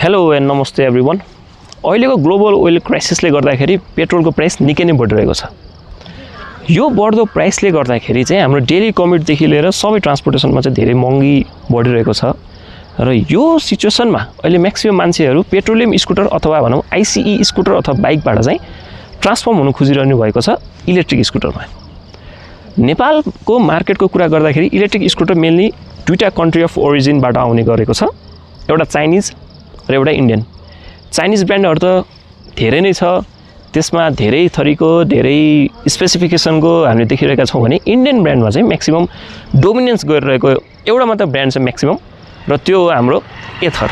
Hello and नमस्ते everyone. अहिलेको global oil क्राइसिसले गर्दाखेरि पेट्रोलको प्राइस निकै नै बढिरहेको छ। यो बढ्दो प्राइसले गर्दाखेरि चाहिँ हाम्रो डेली कम्युटदेखि लिएर सबै ट्रान्सपोर्टेसनमा चाहिँ धेरै महँगी बढिरहेको छ र यो सिचुएसनमा अहिले म्याक्सिमम मान्छेहरू पेट्रोलियम स्कुटर अथवा भनौँ आइसिई स्कुटर अथवा बाइकबाट चाहिँ ट्रान्सफर्म हुनु खोजिरहनु भएको छ इलेक्ट्रिक स्कुटरमा। नेपालको मार्केटको कुरा गर्दाखेरि इलेक्ट्रिक स्कुटर मेनली दुईटा कन्ट्री अफ ओरिजिनबाट आउने गरेको छ, एउटा चाइनिज र एउटा इन्डियन। चाइनिज ब्रान्डहरू त धेरै नै छ, त्यसमा धेरै थरीको धेरै स्पेसिफिकेसनको हामीले देखिरहेका छौँ भने इन्डियन ब्रान्डमा चाहिँ म्याक्सिमम डोमिनेन्स गरिरहेको एउटा मात्र ब्रान्ड छ म्याक्सिमम, र त्यो हाम्रो एथर।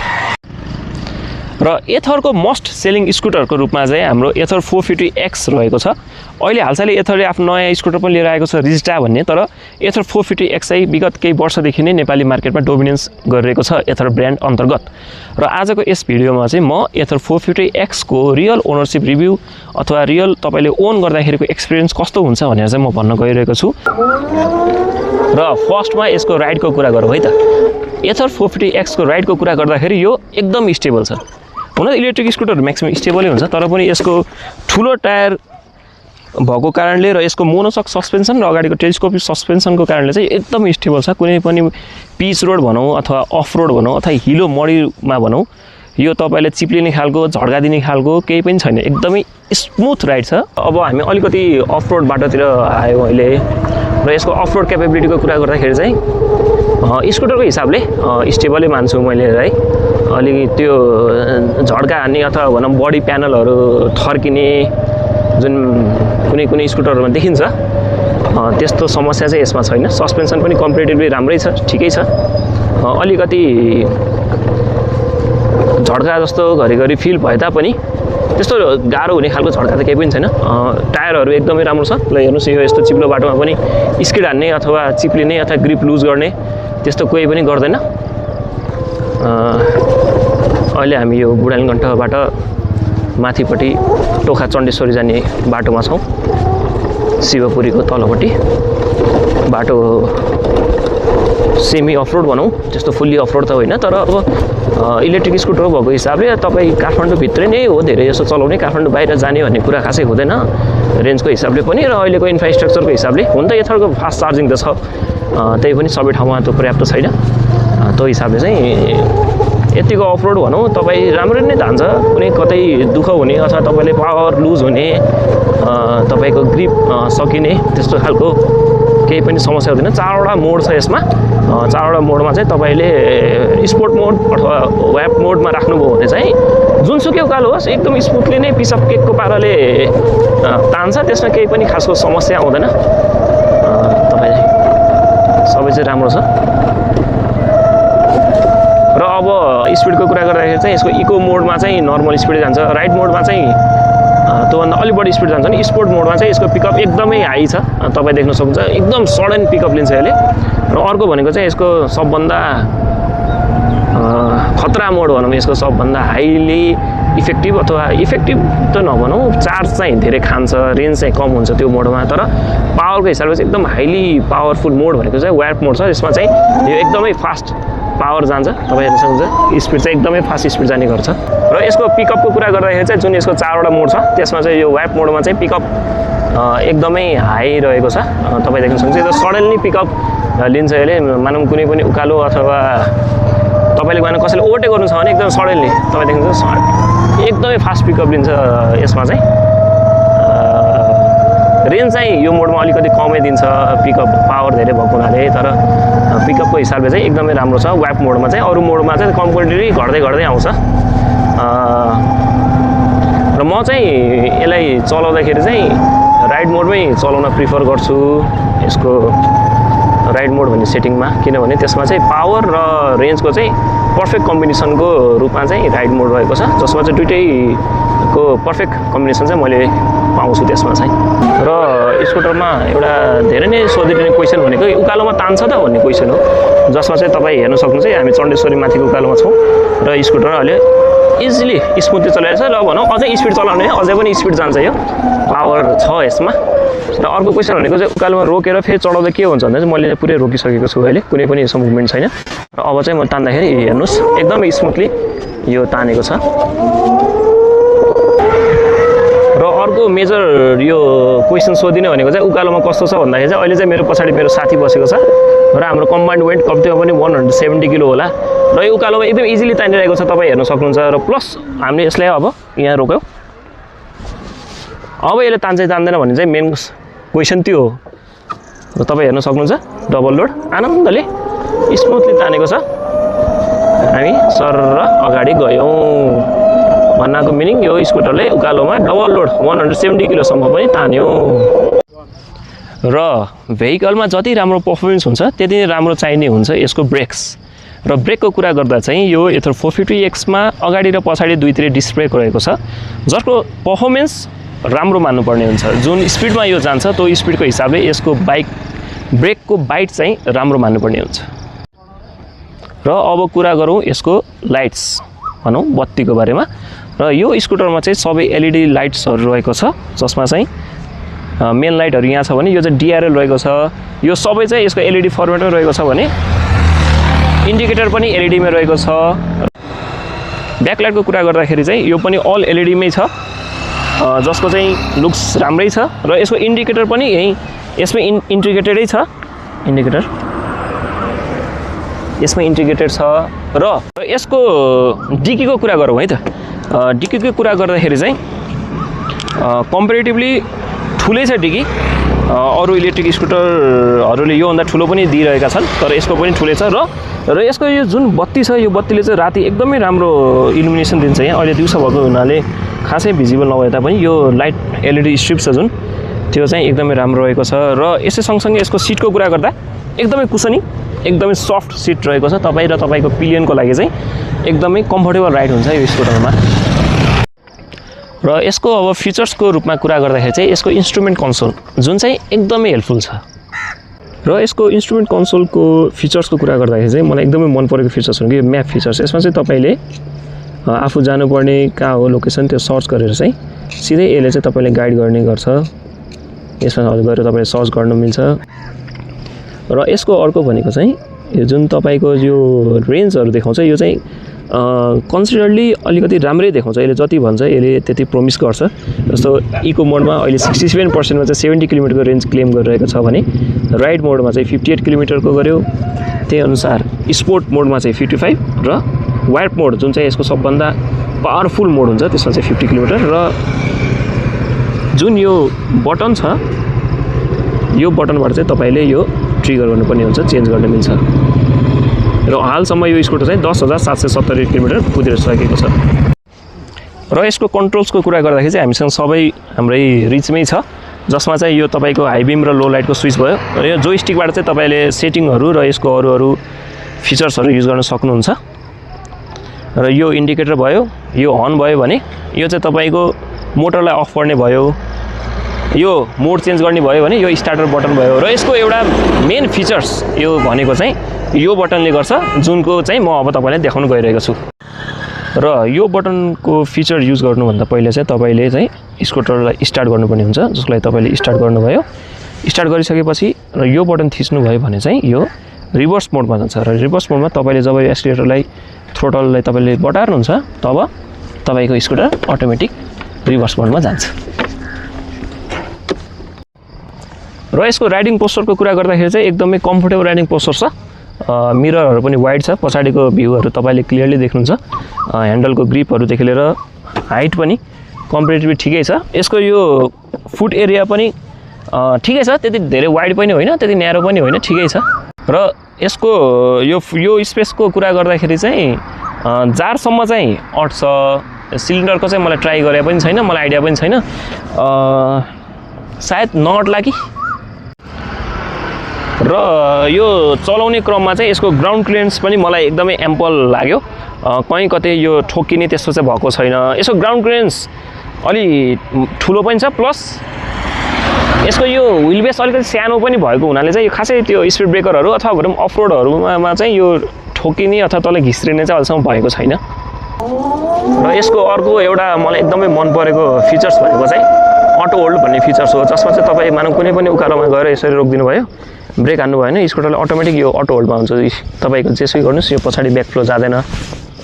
र एथरको मस्ट सेलिङ स्कुटरको रूपमा चाहिँ हाम्रो एथर 450X रहेको छ। अहिले हालसालै एथरले आफ्नो नयाँ स्कुटर पनि लिएर आएको छ रिजटा भन्ने, तर एथर 450X चाहिँ विगत केही वर्षदेखि नै नेपाली मार्केटमा डोमिनेन्स गरिरहेको छ एथर ब्रान्ड अन्तर्गत। र आजको यस भिडियोमा चाहिँ म एथर 450X को रियल ओनरसिप रिभ्यू अथवा रियल तपाईँले ओन गर्दाखेरिको एक्सपिरियन्स कस्तो हुन्छ भनेर चाहिँ म भन्न गइरहेको छु। र फर्स्टमा यसको राइडको कुरा गरौँ है त। एथर 450X को राइडको कुरा गर्दाखेरि यो एकदम स्टेबल छ। हुन त इलेक्ट्रिक स्कुटरहरू म्याक्सिमम स्टेबलै हुन्छ, तर पनि यसको ठुलो टायर भएको कारणले र यसको मोनोसक सस्पेन्सन र अगाडिको टेलिस्कोपिक सस्पेन्सनको कारणले चाहिँ एकदम स्टेबल छ। कुनै पनि पिच रोड भनौँ अथवा अफ रोड भनौँ अथवा हिलो मडीमा भनौँ, यो तपाईँले चिप्लिने खालको झड्का दिने खालको केही पनि छैन, एकदमै स्मुथ राइड छ। अब हामी अलिकति अफ रोड बाटोतिर आयौँ अहिले, र यसको अफ रोड क्यापेबिलिटीको कुरा गर्दाखेरि चाहिँ स्कुटरको हिसाबले स्टेबलै मान्छु मैले है। अलिकति त्यो झड्का हान्ने अथवा भनौँ बडी प्यानलहरू थर्किने जुन कुनै कुनै स्कुटरहरूमा देखिन्छ त्यस्तो समस्या चाहिँ यसमा छैन। सस्पेन्सन पनि कम्पेरिटिभली राम्रै छ, ठिकै छ। अलिकति झड्का जस्तो घरिघरि फिल भए तापनि त्यस्तो गाह्रो हुने खालको झड्का त केही पनि छैन। टायरहरू एकदमै राम्रो छ। ल हेर्नुहोस्, यो यस्तो चिप्लो बाटोमा पनि स्किड हान्ने अथवा चिप्लिने अथवा ग्रिप लुज गर्ने त्यस्तो कोही पनि गर्दैन। अहिले हामी यो बुढानीगण्ठबाट माथिपट्टि टोखा चण्डेश्वरी जाने बाटोमा छौँ, शिवपुरीको तलपट्टि। बाटो सेमी अफरोड भनौँ, त्यस्तो फुल्ली अफरोड त होइन, तर अब इलेक्ट्रिक स्कुटर भएको हिसाबले तपाईँ काठमाडौँभित्रै नै हो धेरै जस्तो चलाउने, काठमाडौँ बाहिर जाने भन्ने कुरा खासै हुँदैन रेन्जको हिसाबले पनि र अहिलेको इन्फ्रास्ट्रक्चरको हिसाबले। हुन त एथरको फास्ट चार्जिङ त छ, त्यही पनि सबै ठाउँमा त्यो पर्याप्त छैन। त्यो हिसाबले चाहिँ यतिको अफरोड भनौँ तपाईँ राम्रो नै धान्छ। कुनै कतै दुःख हुने अथवा तपाईँले पावर लुज हुने, तपाईँको ग्रिप सकिने त्यस्तो खालको केही पनि समस्या हुँदैन। 4वटा मोड छ यसमा। 4वटा मोडमा चाहिँ तपाईँले स्पोर्ट मोड अथवा व्याप मोडमा राख्नुभयो भने चाहिँ जुनसुकै उकालो होस् एकदम स्मुथली नै पिस अफ केकको पाराले तान्छ, त्यसमा केही पनि खासको समस्या आउँदैन। तपाईँलाई सबै चाहिँ राम्रो छ। र अब स्पिडको कुरा गर्दाखेरि चाहिँ यसको इको मोडमा चाहिँ नर्मल स्पिड जान्छ, राइड मोडमा चाहिँ त्योभन्दा अलिक बढी स्पिड जान्छ नि। स्पोर्ट मोडमा चाहिँ यसको पिकअप एकदमै हाई छ, तपाईँ देख्न सक्नुहुन्छ, एकदम सडन पिकअप लिन्छ यसले। र अर्को भनेको चाहिँ यसको सबभन्दा खतरा मोड भनौँ, यसको सबभन्दा हाइली इफेक्टिभ अथवा इफेक्टिभ त नभनौँ, चार्ज चाहिँ धेरै खान्छ, रेन्ज चाहिँ कम हुन्छ त्यो मोडमा, तर पावरको हिसाबले चाहिँ एकदम हाइली पावरफुल मोड भनेको चाहिँ व्याप मोड छ। यसमा चाहिँ यो एकदमै फास्ट पावर जान्छ, तपाईँ हेर्न सक्नुहुन्छ, स्पिड चाहिँ एकदमै फास्ट स्पिड जाने गर्छ। र यसको पिकअपको कुरा गर्दाखेरि चाहिँ जुन यसको 4वटा मोड छ त्यसमा चाहिँ यो व्याप मोडमा चाहिँ पिकअप एकदमै हाई रहेको छ, तपाईँ देख्न सक्नुहुन्छ। यो सडनली पिकअप लिन्छ यसले। मानौँ कुनै पनि उकालो अथवा तपाईँले मानौँ कसैले ओभरटेक गर्नु छ भने एकदम सडनली तपाईँ देख्नुहुन्छ एकदमै फास्ट पिकअप लिन्छ यसमा चाहिँ। रेन्ज चाहिँ यो मोडमा अलिकति कमै दिन्छ, पिकअप पावर धेरै भएको हुनाले, तर पिकअपको हिसाबले चाहिँ एकदमै राम्रो छ व्याप मोडमा चाहिँ। अरू मोडमा चाहिँ कम्पेरिटिभली घट्दै घट्दै आउँछ। र म चाहिँ यसलाई चलाउँदाखेरि चाहिँ राइड मोडमै चलाउन प्रिफर गर्छु, यसको राइड मोड भन्ने सेटिङमा, किनभने त्यसमा चाहिँ पावर र रेन्जको चाहिँ पर्फेक्ट कम्बिनेसनको रूपमा चाहिँ राइड मोड रहेको छ, जसमा चाहिँ दुइटैको पर्फेक्ट कम्बिनेसन चाहिँ मैले पाउँछु त्यसमा चाहिँ। र स्कुटरमा एउटा धेरै नै सोधिने क्वेसन भनेको उकालोमा तान्छ त भन्ने क्वेसन हो, जसमा चाहिँ तपाईँ हेर्न सक्नुहुन्छ हामी चण्डेश्वरी माथिको उकालोमा छौँ र स्कुटर अहिले इजिली स्मुथली चलाइरहेछ। ल भनौँ अझै स्पिड चलाउने, अझै पनि स्पिड जान्छ, यो पावर छ यसमा। र अर्को क्वेसन भनेको चाहिँ उकालोमा रोकेर फेरि चढाउँदा के हुन्छ भन्दा चाहिँ मैले पुरै रोकिसकेको छु अहिले, कुनै पनि यसो मुभमेन्ट छैन। र अब चाहिँ म तान्दाखेरि हेर्नुहोस् एकदमै स्मुथली यो तानेको छ। र अर्को मेजर यो क्वेसन सोधिने भनेको चाहिँ उकालोमा कस्तो छ भन्दाखेरि चाहिँ अहिले चाहिँ मेरो पछाडि मेरो साथी बसेको छ र हाम्रो कम्बाइन्ड वेट कम्तीमा पनि 170 किलो होला र यो उकालोमा एकदम इजिली तानिरहेको छ, तपाईँ हेर्न सक्नुहुन्छ। र प्लस हामीले यसलाई अब यहाँ रोक्यौँ, अब यसले तान्छ तान्दैन भन्ने चाहिँ मेन क्वेसन त्यो हो। र तपाईँ हेर्न सक्नुहुन्छ डबल लोड आनन्दले स्मुथली तानेको छ। हामी सरर अगाडि गयौँ भन्नाको मिनिङ यो स्कुटरले उकालोमा डबल लोड 170 किलोसम्म पनि तान्यो। र भेहिकलमा जति राम्रो पर्फर्मेन्स हुन्छ त्यति नै राम्रो चाहिने हुन्छ यसको ब्रेक्स। र ब्रेकको कुरा गर्दा चाहिँ यो यत्रो 450X-मा अगाडि र पछाडि दुईतिर डिस्क ब्रेक रहेको छ, जसको पर्फर्मेन्स राम्रो मान्नुपर्ने हुन्छ। जुन स्पिडमा यो जान्छ त्यो स्पिडको हिसाबले यसको ब्रेकको बाइट चाहिँ राम्रो मान्नुपर्ने हुन्छ। र अब कुरा गरौँ यसको लाइट्स भनौँ बत्तीको बारेमा। र यो स्कुटरमा चाहिँ सबै एलइडी लाइट्सहरू रहेको छ, जसमा चाहिँ मेन लाइटहरू यहाँ छ भने यो चाहिँ डिआरएल रहेको छ। यो सबै चाहिँ यसको एलइडी फर्मेटमा रहेको छ भने इन्डिकेटर पनि एलइडीमै रहेको छ। ब्याकलाइटको कुरा गर्दाखेरि चाहिँ यो पनि अल एलइडीमै छ, जसको चाहिँ लुक्स राम्रै छ। र यसको इन्डिकेटर पनि यही यसमै इन्डिकेटेडै छ, यसमा इन्टिग्रेटेड छ। र यसको डिकीको कुरा गरौँ है त। डिकीको कुरा गर्दाखेरि चाहिँ कम्पेरिटिभली ठुलै छ डिकी। अरू इलेक्ट्रिक स्कुटरहरूले योभन्दा ठुलो पनि दिइरहेका छन्, तर यसको पनि ठुलै छ। र यसको यो जुन बत्ती छ, यो बत्तीले चाहिँ राति एकदमै राम्रो इल्युमिनेसन दिन्छ। यहाँ अहिले दिउँसो भएको हुनाले खासै भिजिबल नभए तापनि यो लाइट एलइडी स्ट्रिप छ जुन, त्यो चाहिँ एकदमै राम्रो रहेको छ। र यसै सँगसँगै यसको सिटको कुरा गर्दा एकदमै कुसनी, एकदमै सफ्ट सिट रहेको छ। तपाईँ र तपाईँको पिलियनको लागि चाहिँ एकदमै कम्फर्टेबल राइड हुन्छ यो स्कुटरमा। र यसको अब फिचर्सको रूपमा कुरा गर्दाखेरि चाहिँ यसको इन्स्ट्रुमेन्ट कन्सोल जुन चाहिँ एकदमै हेल्पफुल छ। र यसको इन्स्ट्रुमेन्ट कन्सोलको फिचर्सको कुरा गर्दाखेरि चाहिँ मलाई एकदमै मन परेको फिचर्स हो कि म्याप फिचर्स। यसमा चाहिँ तपाईँले आफू जानुपर्ने कहाँ हो लोकेसन त्यो सर्च गरेर चाहिँ सिधै यसले चाहिँ तपाईँले गाइड गर्ने गर्छ। यसमा गएर तपाईँले सर्च गर्न मिल्छ। र यसको अर्को भनेको चाहिँ यो जुन तपाईँको यो रेन्जहरू देखाउँछ, यो चाहिँ कन्सिडरली अलिकति राम्रै देखाउँछ। यसले जति भन्छ यसले त्यति प्रोमिस गर्छ। जस्तो इको मोडमा अहिले 67%मा चाहिँ 70 किलोमिटरको रेन्ज क्लेम गरिरहेको छ भने राइड मोडमा चाहिँ 58 किलोमिटरको गर्यो। त्यही अनुसार स्पोर्ट मोडमा चाहिँ 55 र वाइड मोड जुन चाहिँ यसको सबभन्दा पावरफुल मोड हुन्छ त्यसमा चाहिँ 50 किलोमिटर। र जुन यो बटन छ, यो बटनबाट चाहिँ तपाईँले यो ट्रिगर गर्नुपर्ने हुन्छ, चेन्ज गर्न मिल्छ। र हालसम्म यो स्कुटर चाहिँ 10,770 किलोमिटर कुदिसकेको छ। र यसको कन्ट्रोल्सको कुरा गर्दाखेरि चाहिँ हामीसँग सबै हाम्रै रिचमै छ, जसमा चाहिँ यो तपाईँको हाई बिम र लो लाइटको स्विच भयो। र यो जोइस्टिकबाट चाहिँ तपाईँले सेटिङहरू र यसको अरू फिचर्सहरू युज गर्न सक्नुहुन्छ। र यो इन्डिकेटर भयो, यो हर्न भयो भने यो चाहिँ तपाईँको मोटरलाई अफ गर्ने भयो, यो मोड चेन्ज गर्ने भयो भने यो स्टार्टर बटन भयो। र यसको एउटा मेन फिचर्स यो भनेको चाहिँ यो बटनले गर्छ, जुनको चाहिँ म अब तपाईँलाई देखाउन गइरहेको छु। र यो बटनको फिचर युज गर्नुभन्दा पहिले चाहिँ तपाईँले चाहिँ स्कुटरलाई स्टार्ट गर्नुपर्ने हुन्छ, जसको लागि तपाईँले स्टार्ट गर्नुभयो। स्टार्ट गरिसकेपछि र यो बटन थिच्नुभयो भने चाहिँ यो रिभर्स मोडमा जान्छ। र रिभर्स मोडमा तपाईँले जब यो एक्सिलेटरलाई थ्रोटललाई तपाईँले बटार्नुहुन्छ तब तपाईँको स्कुटर अटोमेटिक रिभर्स मोडमा जान्छ। र यसको राइडिङ पोस्चरको कुरा गर्दाखेरि चाहिँ एकदमै कम्फर्टेबल राइडिङ पोस्चर छ। मिररहरू पनि वाइड छ, पछाडिको भ्यूहरू तपाईँले क्लियरली देख्नुहुन्छ। ह्यान्डलको ग्रिपहरूदेखि लिएर हाइट पनि कम्पेरिटिभली ठिकै छ। यसको यो फुट एरिया पनि ठिकै छ, त्यति धेरै वाइड पनि होइन, त्यति न्यारो पनि होइन, ठिकै छ। र यसको यो स्पेसको कुरा गर्दाखेरि चाहिँ जारसम्म चाहिँ अट्छ। सिलिन्डरको चाहिँ मलाई ट्राई गरे पनि छैन, मलाई आइडिया पनि छैन, सायद नअट्ला कि। र यो चलाउने क्रममा चाहिँ यसको ग्राउन्ड क्लियरेन्स पनि मलाई एकदमै एम्पल लाग्यो। कहीँ कतै यो ठोकिने त्यस्तो चाहिँ भएको छैन। यसको ग्राउन्ड क्लियरेन्स अलि ठुलो पनि छ, प्लस यसको यो व्हिल बेस अलिकति सानो पनि भएको हुनाले चाहिँ यो खासै त्यो स्पिड ब्रेकरहरू अथवा भनौँ अफ रोडहरूमा चाहिँ यो ठोकिने अथवा तल घिस्रिने चाहिँ अहिलेसम्म भएको छैन। र यसको अर्को एउटा मलाई एकदमै मन परेको फिचर्स भनेको चाहिँ अटो होल्ड भन्ने फिचर्स हो, जसमा चाहिँ तपाईँ मानौँ कुनै पनि उकालोमा गएर यसरी रोकिदिनु भयो, ब्रेक हान्नु भयो भने स्कुटरले अटोमेटिक यो अटो होल्डमा हुन्छ। तपाईँको जेसुकै गर्नुहोस् यो पछाडि ब्याक फ्लो जाँदैन,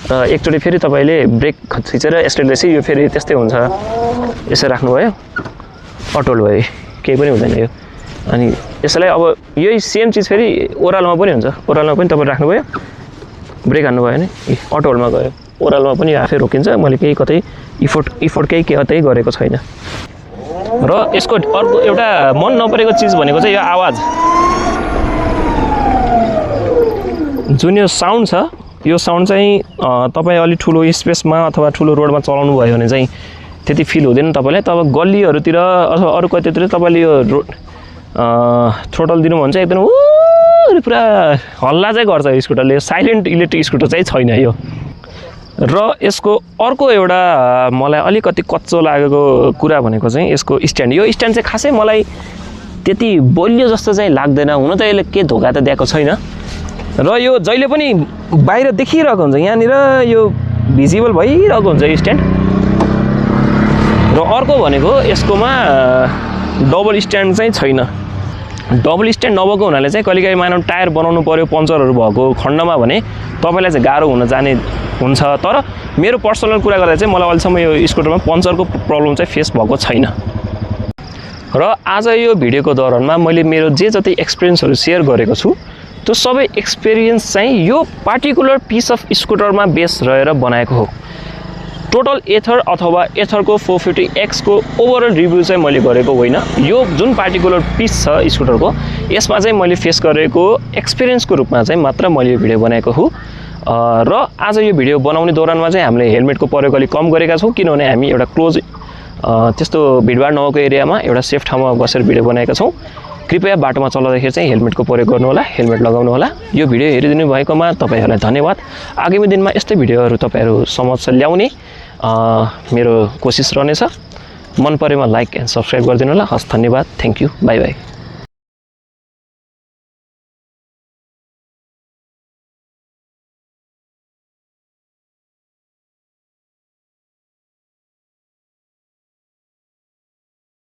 र एकचोटि फेरि तपाईँले ब्रेक थिचेर एक्सिलेरेसन यो फेरि त्यस्तै हुन्छ यसो राख्नुभयो अटोल भयो केही पनि हुँदैन यो अनि यसलाई अब यही सेम चिज फेरि ओह्रालोमा पनि हुन्छ ओह्रालोमा पनि तपाईँ राख्नुभयो ब्रेक हान्नुभयो भने अटोलमा गयो ओह्रालोमा पनि आफै रोकिन्छ मैले केही कतै इफोर्ट केही कतै गरेको छैन र यसको अर्को एउटा मन नपरेको चिज भनेको चाहिँ यो आवाज जुन यो साउन्ड छ यो साउन्ड चाहिँ तपाईँ अलि ठुलो स्पेसमा अथवा ठुलो रोडमा चलाउनु भयो भने चाहिँ त्यति फिल हुँदैन तपाईँलाई तब गल्लीहरूतिर अथवा अरू कतैतिर तपाईँले यो रोड थ्रोटल दिनु भने चाहिँ एकदम पुरा हल्ला चाहिँ गर्छ स्कुटरले साइलेन्ट इलेक्ट्रिक स्कुटर चाहिँ छैन यो र यसको अर्को एउटा मलाई अलिकति कच्चो लागेको कुरा भनेको चाहिँ यसको स्ट्यान्ड यो स्ट्यान्ड चाहिँ खासै मलाई त्यति बलियो जस्तो चाहिँ लाग्दैन हुन त यसले के धोका त दिएको छैन र यो जहिले पनि बाहिर देखिरहेको हुन्छ यहाँनिर यो भिजिबल भइरहेको हुन्छ यो स्ट्यान्ड र अर्को भनेको यसकोमा डबल स्ट्यान्ड चाहिँ छैन डबल स्ट्यान्ड नभएको हुनाले चाहिँ कहिलेकाहीँ मानव टायर बनाउनु पर्यो पङ्चरहरू भएको खण्डमा भने तपाईँलाई चाहिँ गाह्रो हुन जाने हुन्छ तर मेरो पर्सनल कुरा गर्दा चाहिँ मलाई अहिलेसम्म यो स्कुटरमा पङ्चरको प्रब्लम चाहिँ फेस भएको छैन र आज यो भिडियोको दौरानमा मैले मेरो जे जति एक्सपिरियन्सहरू सेयर गरेको छु त्यो सबै एक्सपिरियन्स चाहिँ यो पार्टिकुलर पिस अफ स्कुटरमा बेस रहेर बनाएको हो टोटल एथर अथवा एथरको 450X को ओभरअल रिभ्यू चाहिँ मैले गरेको होइन यो जुन पार्टिकुलर पिस छ स्कुटरको यसमा चाहिँ मैले फेस गरेको एक्सपिरियन्सको रूपमा चाहिँ मात्र मैले यो भिडियो बनाएको हुँ र आज यो भिडियो बनाउने दौरानमा चाहिँ हामीले हेलमेटको प्रयोग अलि कम गरेका छौँ किनभने हामी एउटा क्लोज त्यस्तो भिडभाड नभएको एरियामा एउटा सेफ ठाउँमा बसेर भिडियो बनाएका छौँ कृपया बाटोमा चलाउँदाखेरि चाहिँ हेलमेटको प्रयोग गर्नु होला हेलमेट लगाउनु होला यो भिडियो हेरिदिनु भएकोमा तपाईँहरूलाई धन्यवाद आगामी दिनमा यस्तै भिडियोहरू तपाईँहरू समक्ष ल्याउने मेरो कोसिस रहनेछ मन परेमा लाइक एन्ड सब्सक्राइब गरिदिनु होला हस् धन्यवाद थ्याङ्क यू बाई बाई